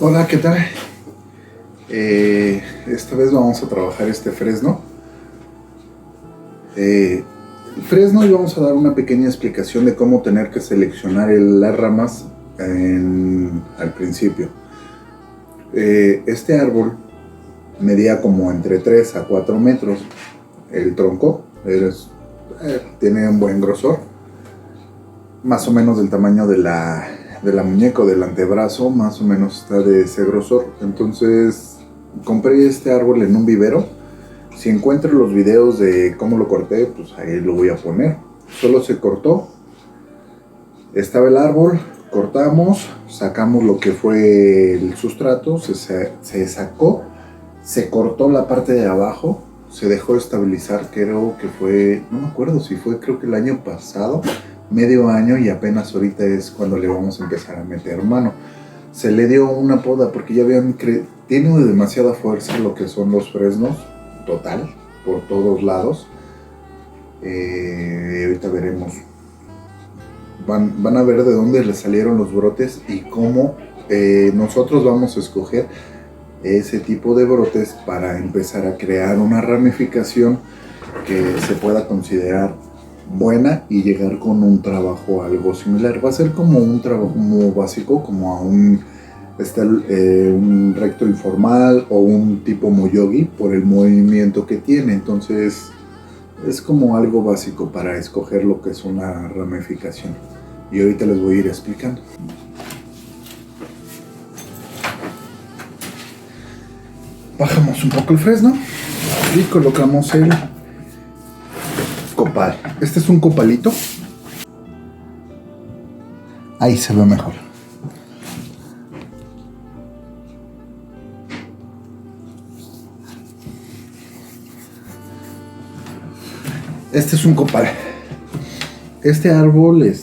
Hola, ¿qué tal? Esta vez vamos a trabajar este fresno. El fresno, y vamos a dar una pequeña explicación de cómo tener que seleccionar las ramas al principio. Este árbol medía como entre 3 a 4 metros. El tronco tiene un buen grosor, más o menos del tamaño de la muñeca o del antebrazo, más o menos está de ese grosor. Entonces compré este árbol en un vivero. Si encuentro los videos de cómo lo corté, pues ahí lo voy a poner. Solo se cortó, estaba el árbol, cortamos, sacamos lo que fue el sustrato, se sacó, se cortó la parte de abajo, se dejó estabilizar. Creo que fue, no me acuerdo si fue, creo que el año pasado, medio año, y apenas ahorita es cuando le vamos a empezar a meter mano. Se le dio una poda porque ya vean que tiene demasiada fuerza lo que son los fresnos, total, por todos lados. Ahorita veremos. Van a ver de dónde le salieron los brotes y cómo nosotros vamos a escoger ese tipo de brotes para empezar a crear una ramificación que se pueda considerar buena y llegar con un trabajo algo similar. Va a ser como un trabajo muy básico, como a un recto informal o un tipo moyogi por el movimiento que tiene. Entonces es como algo básico para escoger lo que es una ramificación, y ahorita les voy a ir explicando. Bajamos un poco el fresno y colocamos el copal. Este es un copalito. Ahí se ve mejor. Este es un copal. Este árbol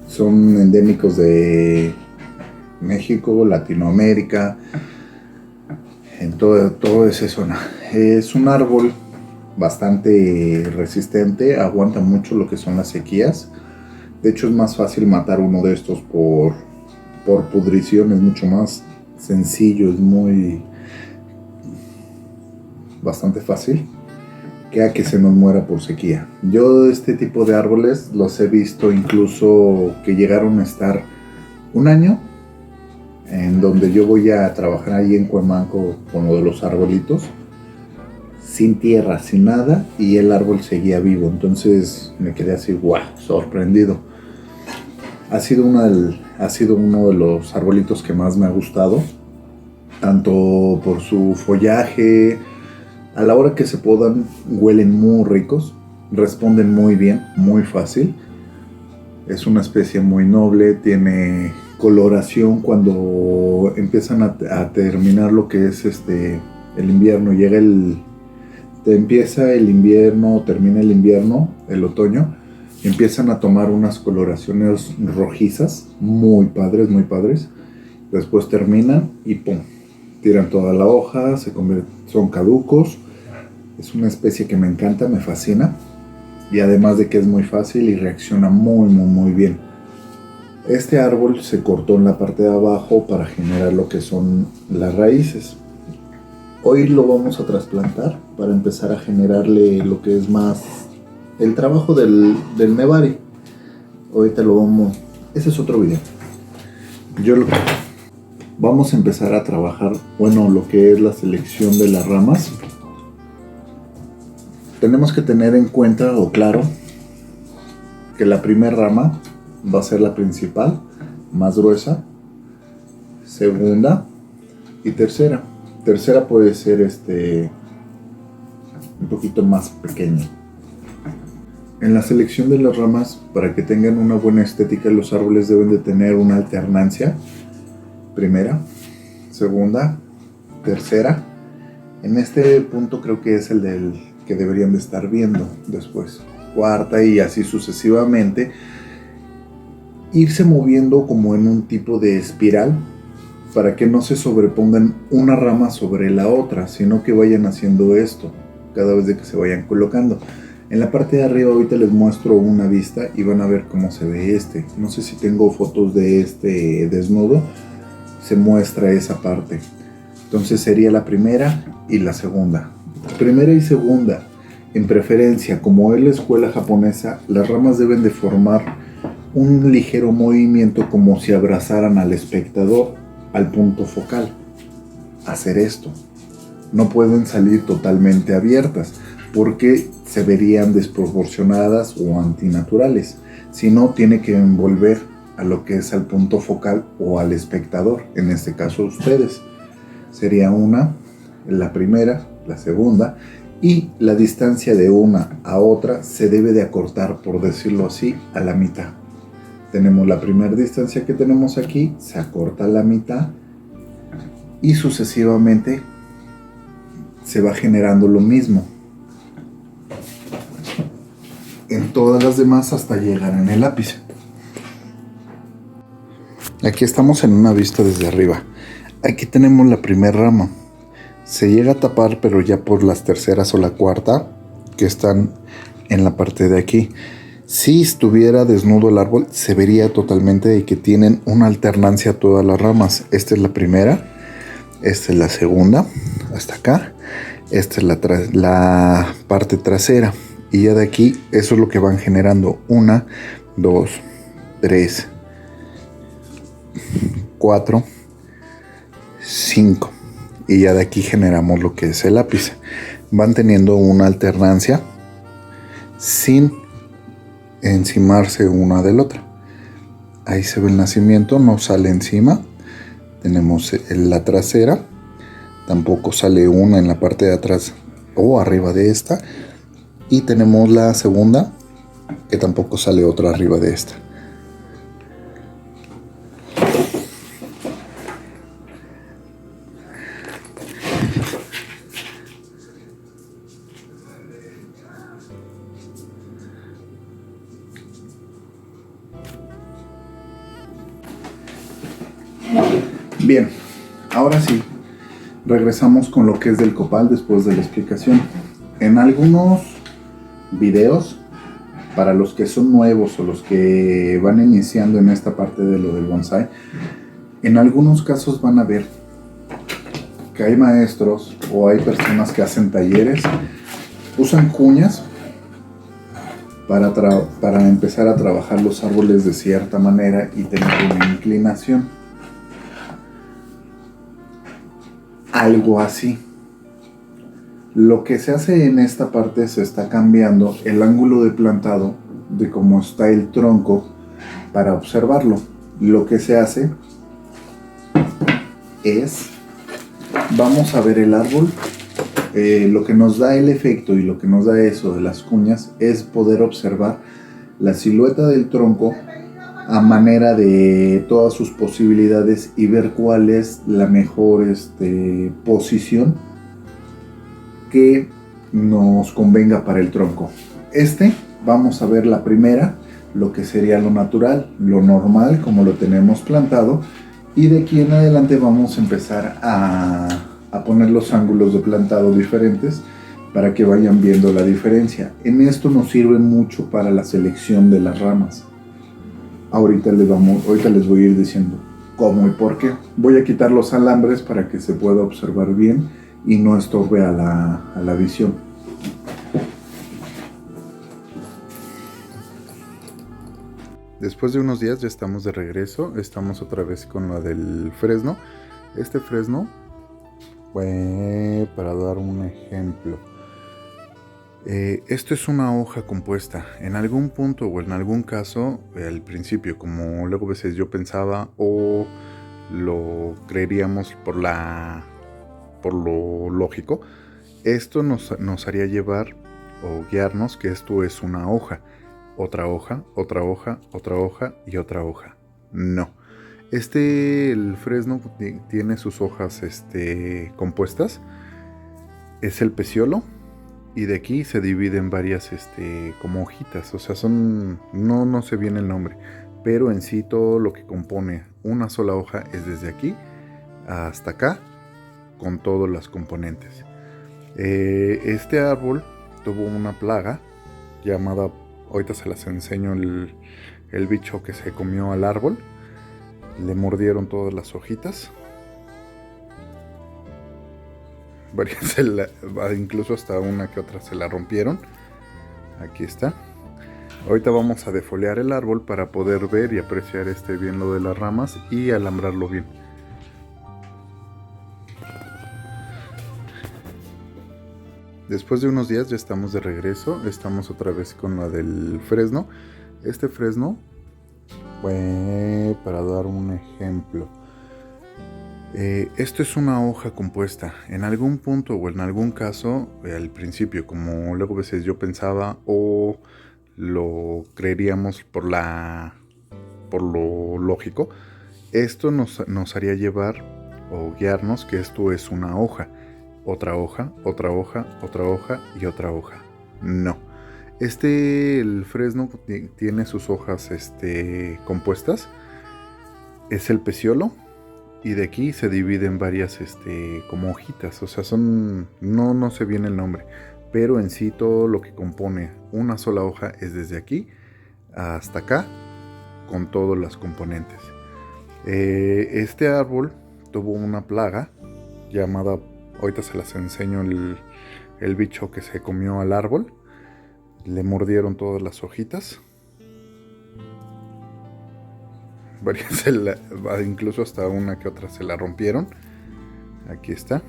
son endémicos de México, Latinoamérica, en toda esa zona. Es un árbol bastante resistente, aguanta mucho lo que son las sequías. De hecho, es más fácil matar uno de estos por pudrición, es mucho más sencillo, es bastante fácil que a que se nos muera por sequía. Yo este tipo de árboles los he visto incluso que llegaron a estar un año, en donde yo voy a trabajar ahí en Cuemanco con lo de los arbolitos, sin tierra, sin nada, y el árbol seguía vivo. Entonces me quedé así, guau, sorprendido. Ha sido uno de los arbolitos que más me ha gustado, tanto por su follaje. A la hora que se podan, huelen muy ricos, responden muy bien, muy fácil. Es una especie muy noble, tiene coloración cuando empiezan a terminar lo que es el invierno. Empieza el invierno, termina el invierno, el otoño, y empiezan a tomar unas coloraciones rojizas, muy padres, muy padres. Después terminan y pum, tiran toda la hoja, son caducos. Es una especie que me encanta, me fascina, y además de que es muy fácil y reacciona muy, muy, muy bien. Este árbol se cortó en la parte de abajo para generar lo que son las raíces. Hoy lo vamos a trasplantar para empezar a generarle lo que es más el trabajo del nebari. Ahorita lo vamos... Ese es otro video. Vamos a empezar a trabajar, lo que es la selección de las ramas. Tenemos que tener en cuenta, o claro, que la primera rama va a ser la principal, más gruesa, segunda y tercera. Tercera puede ser un poquito más pequeña. En la selección de las ramas, para que tengan una buena estética, los árboles deben de tener una alternancia. Primera, segunda, tercera. En este punto creo que es el del que deberían de estar viendo. Después cuarta, y así sucesivamente. Irse moviendo como en un tipo de espiral, para que no se sobrepongan una rama sobre la otra, sino que vayan haciendo esto cada vez de que se vayan colocando. En la parte de arriba ahorita les muestro una vista y van a ver cómo se ve No sé si tengo fotos de desnudo. se muestra esa parte. Entonces sería la primera y la segunda. Primera y segunda, en preferencia, como es la escuela japonesa, las ramas deben de formar un ligero movimiento como si abrazaran al espectador, al punto focal. Hacer esto. No pueden salir totalmente abiertas porque se verían desproporcionadas o antinaturales. Si no, tiene que envolver a lo que es al punto focal o al espectador, en este caso ustedes. Sería una, la primera, la segunda, y la distancia de una a otra se debe de acortar, por decirlo así, a la mitad. Tenemos la primera distancia que tenemos aquí, se acorta a la mitad y sucesivamente se va generando lo mismo en todas las demás hasta llegar en el ápice. Aquí estamos en una vista desde arriba. Aquí tenemos la primera rama. Se llega a tapar, pero ya por las terceras o la cuarta que están en la parte de aquí. Si estuviera desnudo el árbol, se vería totalmente de que tienen una alternancia todas las ramas. Esta es la primera, esta es la segunda, hasta acá. Esta es la parte trasera. Y ya de aquí, eso es lo que van generando. 1, 2, 3, 4, 5. Y ya de aquí generamos lo que es el ápice. Van teniendo una alternancia sin encimarse una del otra. Ahí se ve el nacimiento, no sale encima. Tenemos la trasera, tampoco sale una en la parte de atrás o arriba de esta. Y tenemos la segunda, que tampoco sale otra arriba de esta. Bien, ahora sí, regresamos con lo que es del copal después de la explicación. En algunos videos, para los que son nuevos o los que van iniciando en esta parte de lo del bonsai, en algunos casos van a ver que hay maestros o hay personas que hacen talleres, usan cuñas para empezar a trabajar los árboles de cierta manera y tener una inclinación. Algo así. Lo que se hace en esta parte, se está cambiando el ángulo de plantado de cómo está el tronco para observarlo. Lo que se hace es, vamos a ver el árbol. Lo que nos da el efecto y lo que nos da eso de las cuñas es poder observar la silueta del tronco a manera de todas sus posibilidades y ver cuál es la mejor posición que nos convenga para el tronco. Vamos a ver la primera, lo que sería lo natural, lo normal como lo tenemos plantado, y de aquí en adelante vamos a empezar a poner los ángulos de plantado diferentes para que vayan viendo la diferencia. En esto nos sirve mucho para la selección de las ramas. Ahorita les voy a ir diciendo cómo y por qué. Voy a quitar los alambres para que se pueda observar bien y no estorbe a la visión. Después de unos días ya estamos de regreso. Estamos otra vez con lo del fresno. Este fresno, para dar un ejemplo, esto es una hoja compuesta. En algún punto o en algún caso, al principio, como luego a veces yo pensaba o lo creeríamos por lo lógico, esto nos haría llevar o guiarnos que esto es una hoja, otra hoja, otra hoja, otra hoja y otra hoja. No. El fresno tiene sus hojas compuestas. Es el peciolo. Y de aquí se divide en varias como hojitas. O sea, no sé bien el nombre. Pero en sí todo lo que compone una sola hoja es desde aquí hasta acá, con todos los componentes. Este árbol tuvo una plaga llamada, ahorita se las enseño el bicho que se comió al árbol. Le mordieron todas las hojitas. Varias incluso hasta una que otra se la rompieron. Aquí está. Ahorita vamos a defoliar el árbol para poder ver y apreciar bien lo de las ramas y alambrarlo bien. Después de unos días ya estamos de regreso. Estamos otra vez con la del fresno. Este fresno, para dar un ejemplo, esto es una hoja compuesta. En algún punto o en algún caso, al principio, como luego a veces yo pensaba o lo creeríamos por lo lógico, esto nos haría llevar o guiarnos que esto es una hoja, otra hoja, otra hoja, otra hoja y otra hoja. No. El fresno tiene sus hojas compuestas. Es el peciolo. Y de aquí se divide en varias como hojitas. O sea, no sé bien el nombre. Pero en sí todo lo que compone una sola hoja es desde aquí hasta acá, con todos los componentes. Este árbol tuvo una plaga llamada, ahorita se las enseño el bicho que se comió al árbol. Le mordieron todas las hojitas. Varias incluso hasta una que otra se la rompieron. Aquí está.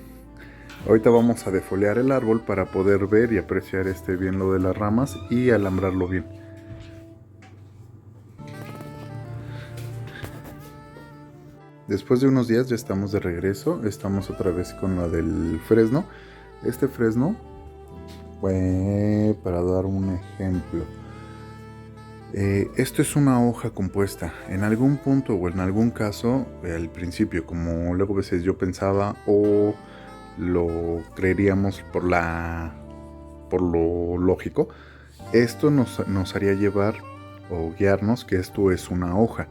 Ahorita vamos a defoliar el árbol para poder ver y apreciar bien lo de las ramas y alambrarlo bien. Después de unos días ya estamos de regreso. Estamos otra vez con la del fresno. Este fresno, para dar un ejemplo, esto es una hoja compuesta. En algún punto o en algún caso, al principio, como luego a veces yo pensaba o lo creeríamos por lo lógico, esto nos haría llevar o guiarnos que esto es una hoja,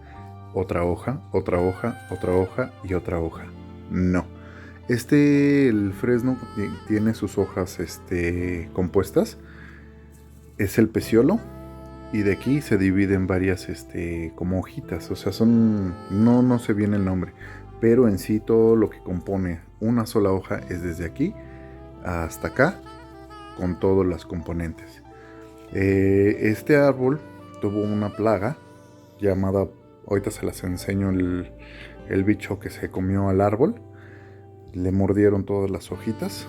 otra hoja, otra hoja, otra hoja y otra hoja. No. El fresno tiene sus hojas compuestas. Es el peciolo. Y de aquí se divide en varias como hojitas. O sea, no sé bien el nombre. Pero en sí todo lo que compone una sola hoja es desde aquí hasta acá, con todos los componentes. Este árbol tuvo una plaga llamada, ahorita se las enseño el bicho que se comió al árbol. Le mordieron todas las hojitas.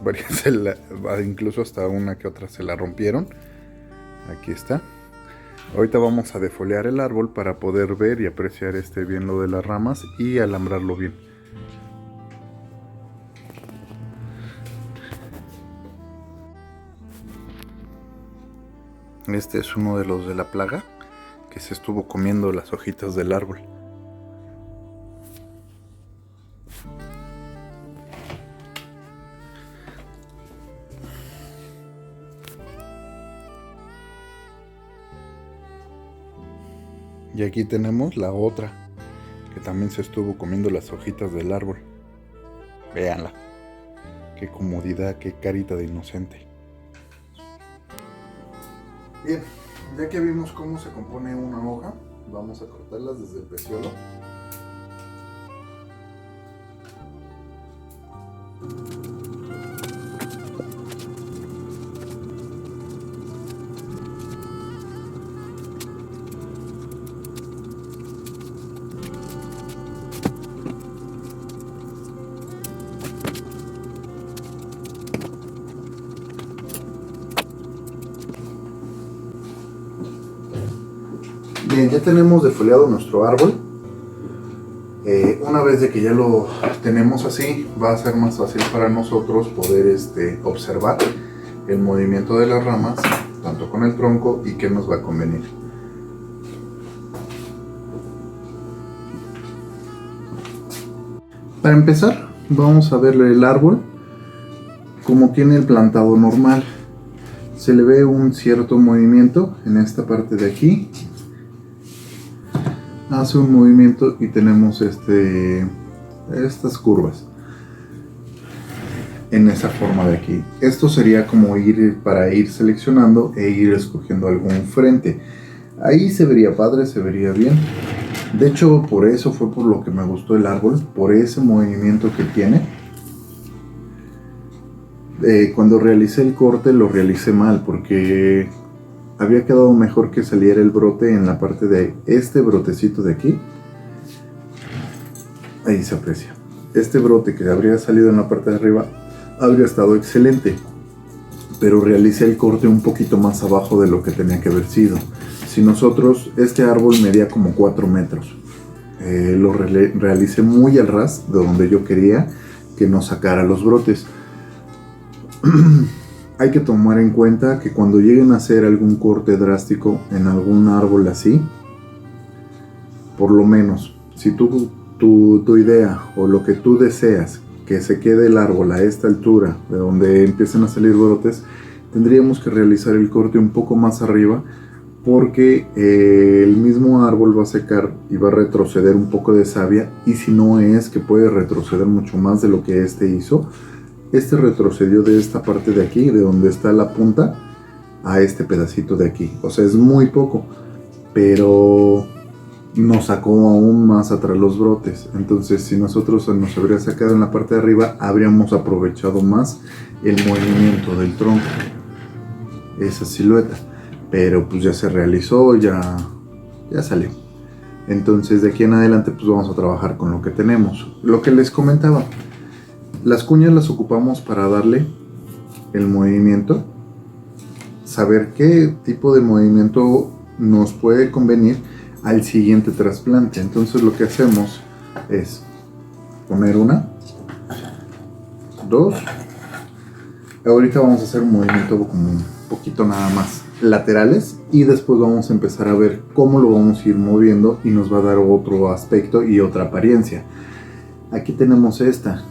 Varias incluso hasta una que otra se la rompieron. Aquí está. Ahorita vamos a defoliar el árbol para poder ver y apreciar bien lo de las ramas y alambrarlo bien. Este es uno de los de la plaga que se estuvo comiendo las hojitas del árbol. Y aquí tenemos la otra, que también se estuvo comiendo las hojitas del árbol. Véanla. Qué comodidad, qué carita de inocente. Bien, ya que vimos cómo se compone una hoja, vamos a cortarlas desde el peciolo. Bien, ya tenemos defoliado nuestro árbol. Una vez de que ya lo tenemos así, va a ser más fácil para nosotros poder observar el movimiento de las ramas, tanto con el tronco y qué nos va a convenir. Para empezar, vamos a ver el árbol como tiene el plantado normal. Se le ve un cierto movimiento en esta parte de aquí. Hace un movimiento y tenemos estas curvas en esa forma de aquí. Esto sería como para ir seleccionando e ir escogiendo algún frente. Ahí se vería padre, se vería bien. De hecho, por eso fue por lo que me gustó el árbol, por ese movimiento que tiene. Cuando realicé el corte lo realicé mal porque había quedado mejor que saliera el brote en la parte de este brotecito de aquí. Ahí se aprecia. Este brote que habría salido en la parte de arriba habría estado excelente, pero realicé el corte un poquito más abajo de lo que tenía que haber sido. Si nosotros, este árbol medía como 4 metros. Lo realicé muy al ras de donde yo quería que nos sacara los brotes. Hay que tomar en cuenta que cuando lleguen a hacer algún corte drástico en algún árbol así, por lo menos, si tu idea o lo que tú deseas que se quede el árbol a esta altura, de donde empiecen a salir brotes, tendríamos que realizar el corte un poco más arriba, porque el mismo árbol va a secar y va a retroceder un poco de savia, y si no es que puede retroceder mucho más de lo que este hizo. Este retrocedió de esta parte de aquí, de donde está la punta, a este pedacito de aquí. O sea, es muy poco, pero nos sacó aún más atrás los brotes. Entonces, si nosotros nos habría sacado en la parte de arriba, habríamos aprovechado más el movimiento del tronco, esa silueta. Pero pues ya se realizó, ya salió. Entonces, de aquí en adelante, pues vamos a trabajar con lo que tenemos. Lo que les comentaba. Las cuñas las ocupamos para darle el movimiento, saber qué tipo de movimiento nos puede convenir al siguiente trasplante. Entonces lo que hacemos es poner una, dos. Ahorita vamos a hacer un movimiento como un poquito nada más laterales, y después vamos a empezar a ver cómo lo vamos a ir moviendo y nos va a dar otro aspecto y otra apariencia. Aquí tenemos esta.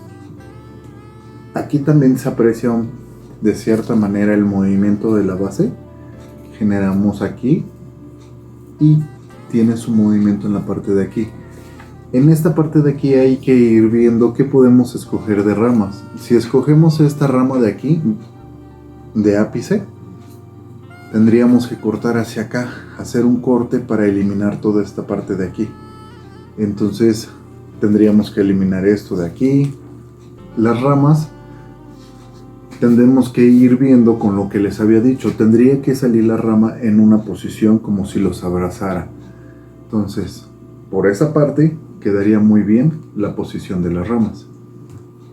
Aquí también se aprecia de cierta manera el movimiento de la base. Generamos aquí y tiene su movimiento en la parte de aquí. En esta parte de aquí hay que ir viendo qué podemos escoger de ramas. Si escogemos esta rama de aquí, de ápice, tendríamos que cortar hacia acá, hacer un corte para eliminar toda esta parte de aquí. Entonces tendríamos que eliminar esto de aquí. Las ramas tendremos que ir viendo con lo que les había dicho. Tendría que salir la rama en una posición como si los abrazara. Entonces, por esa parte quedaría muy bien la posición de las ramas.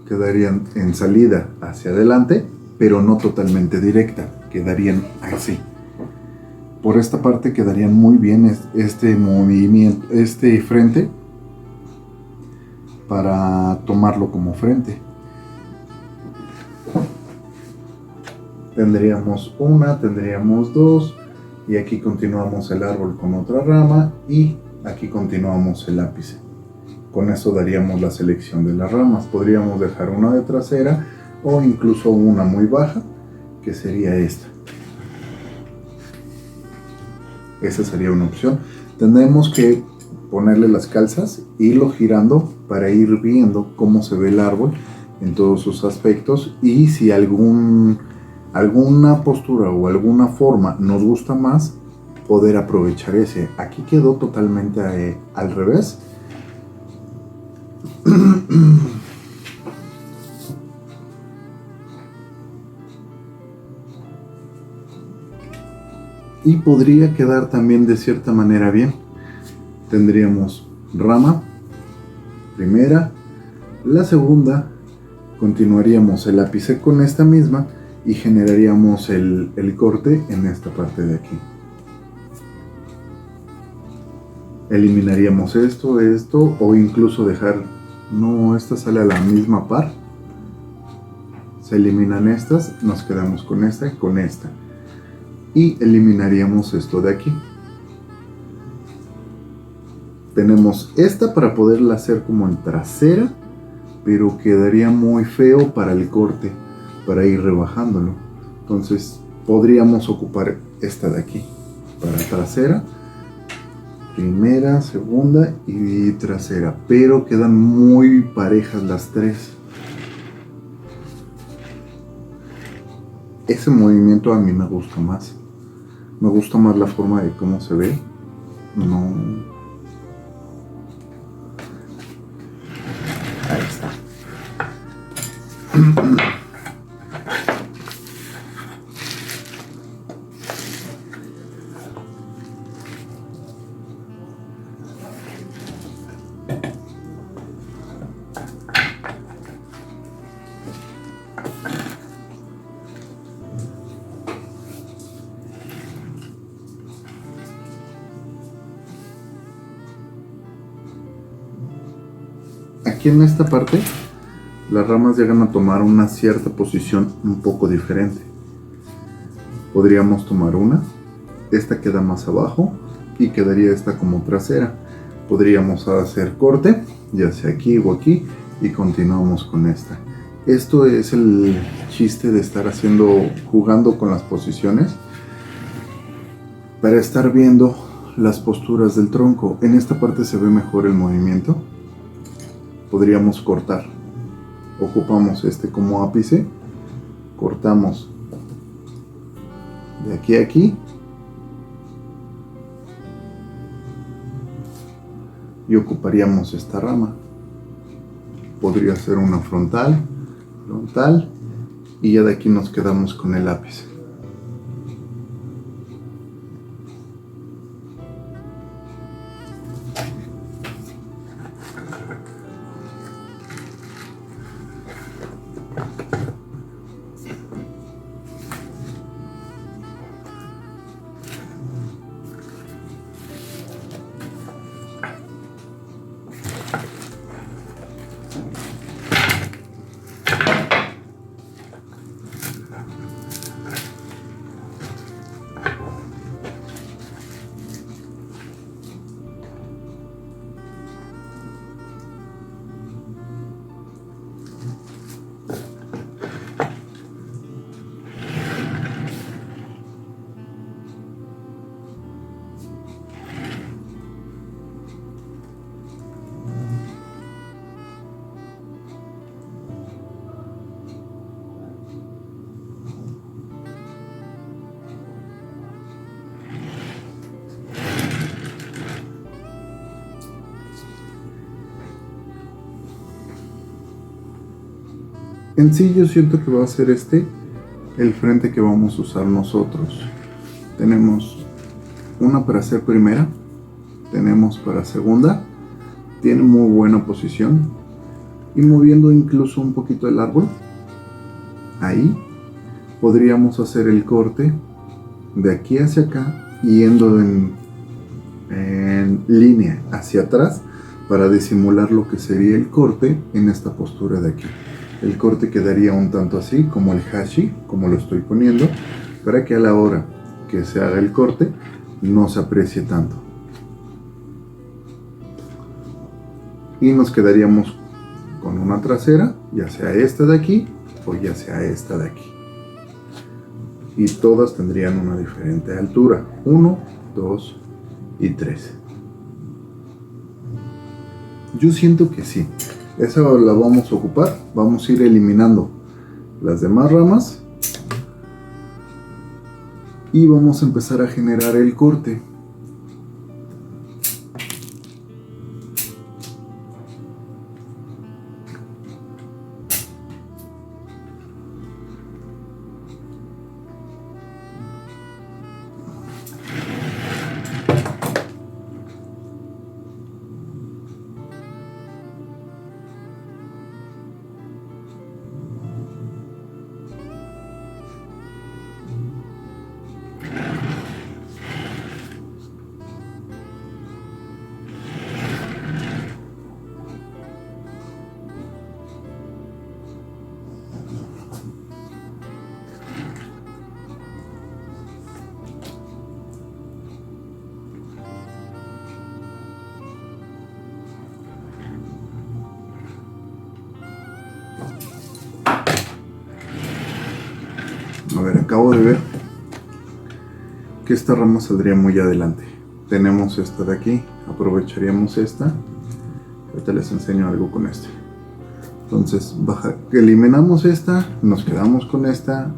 Quedarían en salida hacia adelante, pero no totalmente directa. Quedarían así. Por esta parte quedarían muy bien este movimiento, este frente, para tomarlo como frente. Tendríamos una, tendríamos dos, y aquí continuamos el árbol con otra rama, y aquí continuamos el ápice. Con eso daríamos la selección de las ramas. Podríamos dejar una de trasera o incluso una muy baja, que sería esta. Esa sería una opción. Tendremos que ponerle las calzas, irlo girando para ir viendo cómo se ve el árbol en todos sus aspectos, y si alguna postura o alguna forma nos gusta más, poder aprovechar ese. Aquí quedó totalmente al revés. Y podría quedar también de cierta manera bien. Tendríamos rama primera, la segunda, continuaríamos el ápice con esta misma y generaríamos el corte en esta parte de aquí. Eliminaríamos esto, o incluso dejar, no, esta sale a la misma par. Se eliminan estas, nos quedamos con esta y con esta. Y eliminaríamos esto de aquí. Tenemos esta para poderla hacer como en trasera, pero quedaría muy feo para el corte, para ir rebajándolo. Entonces podríamos ocupar esta de aquí para trasera, primera, segunda y trasera, pero quedan muy parejas las tres. Ese movimiento a mí me gusta más. Me gusta más la forma de cómo se ve. No. Ahí está. Aquí en esta parte, las ramas llegan a tomar una cierta posición un poco diferente. Podríamos tomar una, esta queda más abajo y quedaría esta como trasera. Podríamos hacer corte, ya sea aquí o aquí, y continuamos con esta. Esto es el chiste de estar jugando con las posiciones para estar viendo las posturas del tronco. En esta parte se ve mejor el movimiento. Podríamos cortar. Ocupamos este como ápice, cortamos de aquí a aquí y ocuparíamos esta rama. Podría ser una frontal, y ya de aquí nos quedamos con el ápice. En sí yo siento que va a ser el frente que vamos a usar nosotros. Tenemos una para hacer primera, tenemos para segunda, tiene muy buena posición, y moviendo incluso un poquito el árbol, ahí podríamos hacer el corte de aquí hacia acá, yendo en línea hacia atrás para disimular lo que sería el corte en esta postura de aquí. El corte quedaría un tanto así, como el hashi, como lo estoy poniendo, para que a la hora que se haga el corte no se aprecie tanto. Y nos quedaríamos con una trasera, ya sea esta de aquí o ya sea esta de aquí. Y todas tendrían una diferente altura, 1, 2 y 3. Yo siento que sí. Esa la vamos a ocupar, vamos a ir eliminando las demás ramas y vamos a empezar a generar el corte. A ver, acabo de ver que esta rama saldría muy adelante. Tenemos esta de aquí, aprovecharíamos esta. Ahorita les enseño algo con este. Entonces, eliminamos esta, nos quedamos con esta,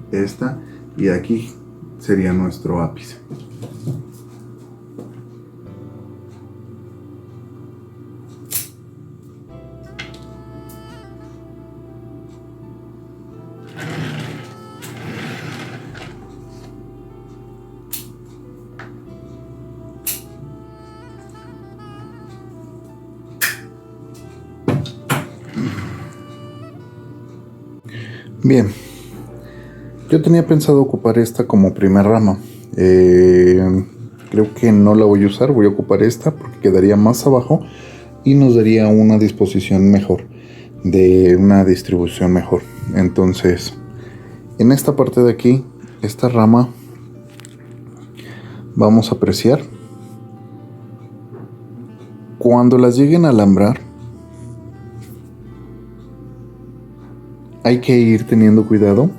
y aquí sería nuestro ápice. Bien, yo tenía pensado ocupar esta como primer rama. Creo que no la voy a usar, voy a ocupar esta porque quedaría más abajo y nos daría una disposición mejor, de una distribución mejor. Entonces, en esta parte de aquí, esta rama, vamos a apreciar. Cuando las lleguen a alambrar, hay que ir teniendo cuidado.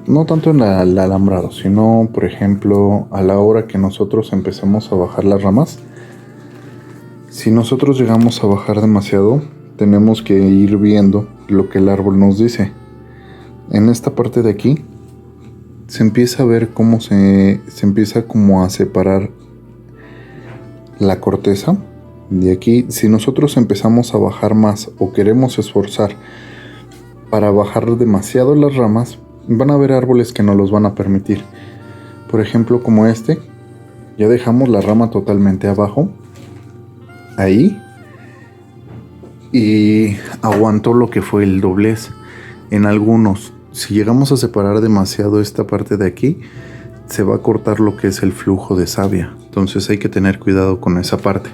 No tanto en el alambrado, sino, por ejemplo, a la hora que nosotros empecemos a bajar las ramas. Si nosotros llegamos a bajar demasiado, tenemos que ir viendo lo que el árbol nos dice. En esta parte de aquí, se empieza a ver cómo se empieza como a separar la corteza. De aquí, si nosotros empezamos a bajar más o queremos esforzar para bajar demasiado las ramas, van a haber árboles que no los van a permitir. Por ejemplo, como este, ya dejamos la rama totalmente abajo, ahí, y aguantó lo que fue el doblez. En algunos, si llegamos a separar demasiado esta parte de aquí, se va a cortar lo que es el flujo de savia. Entonces hay que tener cuidado con esa parte.